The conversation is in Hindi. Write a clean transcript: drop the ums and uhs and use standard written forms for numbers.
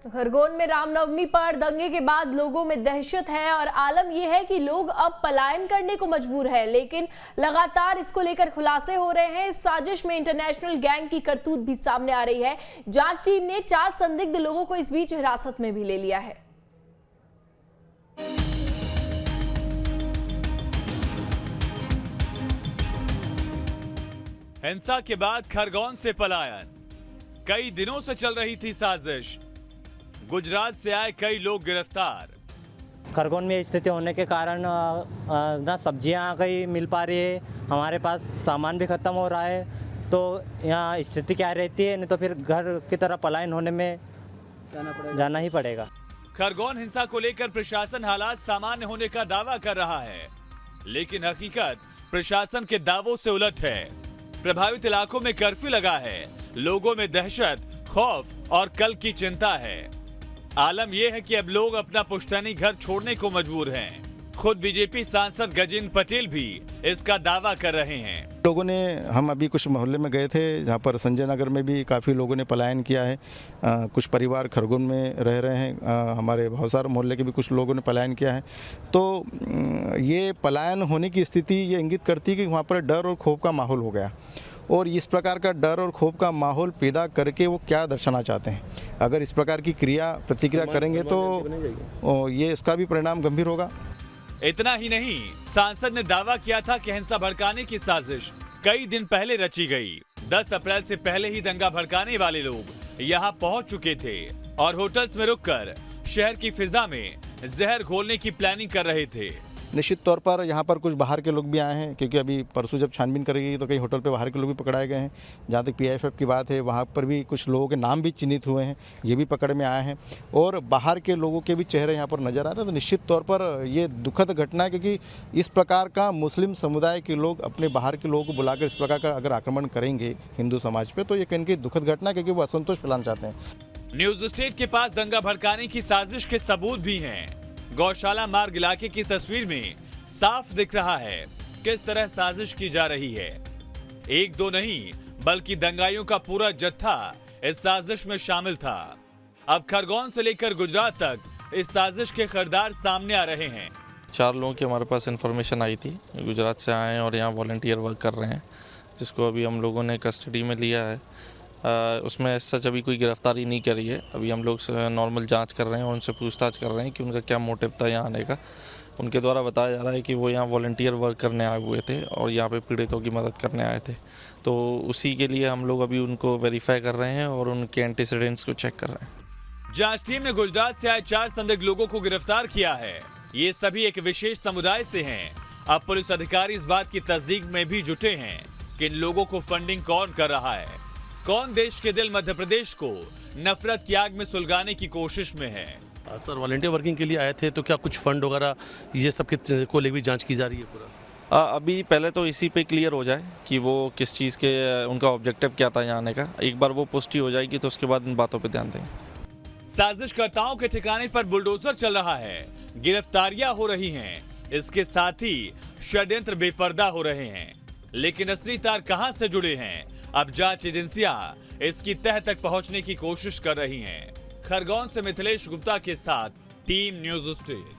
तो खरगोन में रामनवमी पर दंगे के बाद लोगों में दहशत है और आलम यह है कि लोग अब पलायन करने को मजबूर है, लेकिन लगातार इसको लेकर खुलासे हो रहे हैं। इस साजिश में इंटरनेशनल गैंग की करतूत भी सामने आ रही है। जांच टीम ने 4 संदिग्ध लोगों को इस बीच हिरासत में भी ले लिया है। हिंसा के बाद खरगोन से पलायन, कई दिनों से चल रही थी साजिश। गुजरात से आए कई लोग गिरफ्तार। खरगोन में स्थिति होने के कारण ना सब्जियां कहीं मिल पा रही है, हमारे पास सामान भी खत्म हो रहा है। तो यहाँ स्थिति क्या रहती है, नहीं तो फिर घर की तरफ पलायन होने में जाना ही पड़ेगा। खरगोन हिंसा को लेकर प्रशासन हालात सामान्य होने का दावा कर रहा है, लेकिन हकीकत प्रशासन के दावों से उलट है। प्रभावित इलाकों में कर्फ्यू लगा है, लोगों में दहशत, खौफ और कल की चिंता है। आलम यह है कि अब लोग अपना पुश्तैनी घर छोड़ने को मजबूर हैं। खुद बीजेपी सांसद गजेंद्र पटेल भी इसका दावा कर रहे हैं। लोगों ने, हम अभी कुछ मोहल्ले में गए थे जहाँ पर संजय नगर में भी काफ़ी लोगों ने पलायन किया है। कुछ परिवार खरगोन में रह रहे हैं, हमारे भौसार मोहल्ले के भी कुछ लोगों ने पलायन किया है। तो ये पलायन होने की स्थिति ये इंगित करती है कि वहाँ पर डर और खौफ का माहौल हो गया, और इस प्रकार का डर और खौफ का माहौल पैदा करके वो क्या दर्शाना चाहते हैं। अगर इस प्रकार की प्रतिक्रिया करेंगे तो ये इसका भी परिणाम गंभीर होगा। इतना ही नहीं, सांसद ने दावा किया था कि हिंसा भड़काने की साजिश कई दिन पहले रची गई। 10 अप्रैल से पहले ही दंगा भड़काने वाले लोग यहां पहुंच चुके थे और होटल्स में रुककर शहर की फिजा में जहर घोलने की प्लानिंग कर रहे थे। निश्चित तौर पर यहाँ पर कुछ बाहर के लोग भी आए हैं, क्योंकि अभी परसों जब छानबीन करेगी तो कई होटल पे बाहर के लोग भी पकड़ाए गए हैं। जहाँ तक PIFF की बात है, वहाँ पर भी कुछ लोगों के नाम भी चिन्हित हुए हैं, ये भी पकड़ में आए हैं, और बाहर के लोगों के भी चेहरे यहाँ पर नजर आ रहे हैं। तो निश्चित तौर पर ये दुखद घटना है, क्योंकि इस प्रकार का मुस्लिम समुदाय के लोग अपने बाहर के लोगों को बुलाकर इस प्रकार का अगर आक्रमण करेंगे हिंदू समाज पर, तो ये कहीं की दुखद घटना है, क्योंकि वो असंतोष फैलाना चाहते हैं। न्यूज स्टेट के पास दंगा भड़काने की साजिश के सबूत भी हैं। गौशाला मार्ग इलाके की तस्वीर में साफ दिख रहा है किस तरह साजिश की जा रही है। एक दो नहीं, बल्कि दंगाइयों का पूरा जत्था इस साजिश में शामिल था। अब खरगोन से लेकर गुजरात तक इस साजिश के किरदार सामने आ रहे हैं। 4 लोगों की हमारे पास इन्फॉर्मेशन आई थी, गुजरात से आए हैं और यहाँ वॉलंटियर वर्क कर रहे हैं, जिसको अभी हम लोगों ने कस्टडी में लिया है। उसमें सच अभी कोई गिरफ्तारी नहीं करी है। अभी हम लोग नॉर्मल जांच कर रहे हैं और उनसे पूछताछ कर रहे हैं कि उनका क्या मोटिव था यहाँ आने का। उनके द्वारा बताया जा रहा है कि वो यहाँ वॉलंटियर वर्क करने आए हुए थे और यहाँ पे पीड़ितों की मदद करने आए थे। तो उसी के लिए हम लोग अभी उनको वेरीफाई कर रहे हैं और उनके एंटीसीडेंट्स को चेक कर रहे हैं। जांच टीम ने गुजरात से आए 4 संदिग्ध लोगों को गिरफ्तार किया है। ये सभी एक विशेष समुदाय से हैं। अब पुलिस अधिकारी इस बात की तस्दीक में भी जुटे हैं कि इन लोगों को फंडिंग कौन कर रहा है, कौन देश के दिल मध्य प्रदेश को नफरत की आग में सुलगाने की कोशिश में है। सर, वॉलंटियर वर्किंग के लिए आए थे, तो क्या कुछ फंड वगैरह ये सब को लेकर भी जांच की जा रही है पूरा? अभी पहले तो इसी पे क्लियर हो जाए कि वो किस चीज़ के, उनका ऑब्जेक्टिव क्या था यहाँ आने का। एक बार वो पुष्टि हो जाएगी तो उसके बाद इन बातों पे ध्यान देंगे। साजिशकर्ताओं के ठिकाने पर बुलडोजर चल रहा है, गिरफ्तारियां हो रही हैं, इसके साथ ही षड्यंत्र बेपर्दा हो रहे हैं। लेकिन असली तार कहां से जुड़े हैं, अब जांच एजेंसियां इसकी तह तक पहुंचने की कोशिश कर रही हैं। खरगोन से मिथिलेश गुप्ता के साथ टीम न्यूज स्टेट।